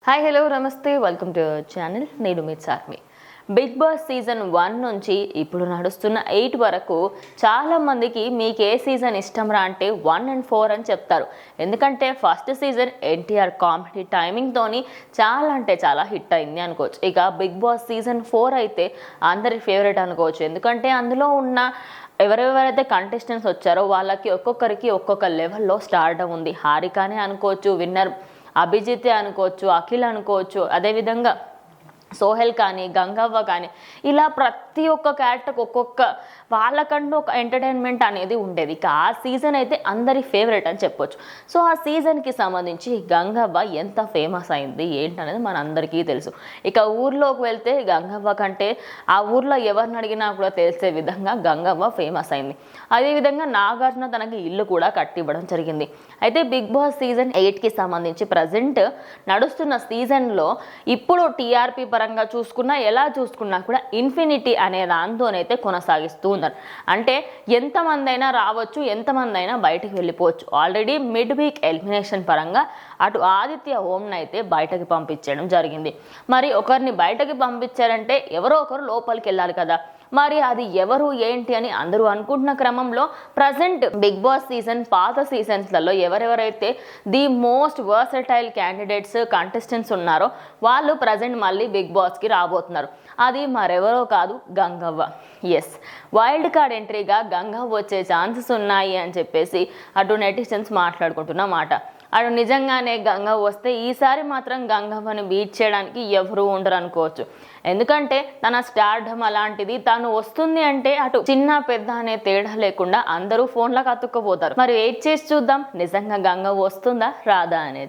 Hi hello నమస్తే welcome to our channel. నేను మీ Charmi. Big boss season 1 నుంచి ఇప్పుడు నడుస్తున్న 8 వరకు చాలామందికి మీకు ఏ సీజన్ ఇష్టం రా అంటే 1 and 4 అని చెప్తారు. ఎందుకంటే ఫస్ట్ సీజన్ ఎన్టీఆర్ కామెడీ టైమింగ్తోని చాలా అంటే చాలా హిట్ అయింది అనుకోవచ్చు. ఇక బిగ్ బాస్ సీజన్ 4 అయితే అందరి ఫేవరెట్ అనుకోవచ్చు. ఎందుకంటే అందులో ఉన్న ఎవరెవరైతే కంటెస్టెంట్స్ వచ్చారో వాళ్ళకి ఒక్కొక్కరికి ఒక్కొక్క లెవెల్లో స్టార్డమ్ ఉంది. హారికానే అనుకోవచ్చు, విన్నర్ అభిజితే అనుకోవచ్చు, అఖిల్ అనుకోవచ్చు, అదేవిధంగా సోహెల్ కానీ, గంగవ్వ కానీ, ఇలా ప్రతి ఒక్క క్యారెక్టర్కి ఒక్కొక్క వాళ్ళకంటూ ఒక ఎంటర్టైన్మెంట్ అనేది ఉండేది. ఇక ఆ సీజన్ అయితే అందరి ఫేవరెట్ అని చెప్పొచ్చు. సో ఆ సీజన్కి సంబంధించి గంగవ్వ ఎంత ఫేమస్ అయింది ఏంటనేది మన అందరికీ తెలుసు. ఇక ఊర్లోకి వెళ్తే గంగవ్వ కంటే ఆ ఊర్లో ఎవరిని అడిగినా కూడా తెలిసే విధంగా గంగవ్వ ఫేమస్ అయింది. అదేవిధంగా నాగార్జున తనకి ఇల్లు కూడా కట్టివ్వడం జరిగింది. అయితే బిగ్ బాస్ సీజన్ 8కి సంబంధించి ప్రజెంట్ నడుస్తున్న సీజన్లో ఇప్పుడు టీఆర్పీ పరంగా చూసుకున్నా ఎలా చూసుకున్నా కూడా ఇన్ఫినిటీ అనే దాంతోనైతే కొనసాగిస్తూ ఉన్నారు. అంటే ఎంతమంది అయినా రావచ్చు, ఎంతమంది అయినా బయటకు వెళ్ళిపోవచ్చు. ఆల్రెడీ మిడ్ వీక్ ఎలిమినేషన్ పరంగా అటు ఆదిత్య ఓంని అయితే బయటకి పంపించడం జరిగింది. మరి ఒకరిని బయటకి పంపించారంటే ఎవరో ఒకరు లోపలికి వెళ్ళాలి కదా. మరి అది ఎవరు ఏంటి అని అందరూ అనుకుంటున్న క్రమంలో ప్రజెంట్ బిగ్ బాస్ సీజన్ పాత సీజన్స్లలో ఎవరెవరైతే the most versatile candidates contestants ఉన్నారో వాళ్ళు ప్రజెంట్ మళ్ళీ బిగ్ బాస్కి రాబోతున్నారు. అది మరెవరో కాదు, గంగవ్వ. ఎస్, వైల్డ్ కార్డ్ ఎంట్రీగా గంగవ్వ వచ్చే ఛాన్సెస్ ఉన్నాయి అని చెప్పేసి అటు నెటిజన్స్ మాట్లాడుకుంటున్న మాట. అటు నిజంగానే గంగవ్వ వస్తే ఈసారి మాత్రం గంగవ్వను బీట్ చేయడానికి ఎవరు ఉండరు అనుకోవచ్చు. ఎందుకంటే తన స్టార్డమ్ అలాంటిది, తను వస్తుంది అంటే అటు చిన్న పెద్ద అనే తేడా లేకుండా అందరూ ఫోన్లకు అతుక్కుపోతారు. మరి వెయిట్ చేసి చూద్దాం నిజంగా గంగవ్వ వస్తుందా రాదా అనేది.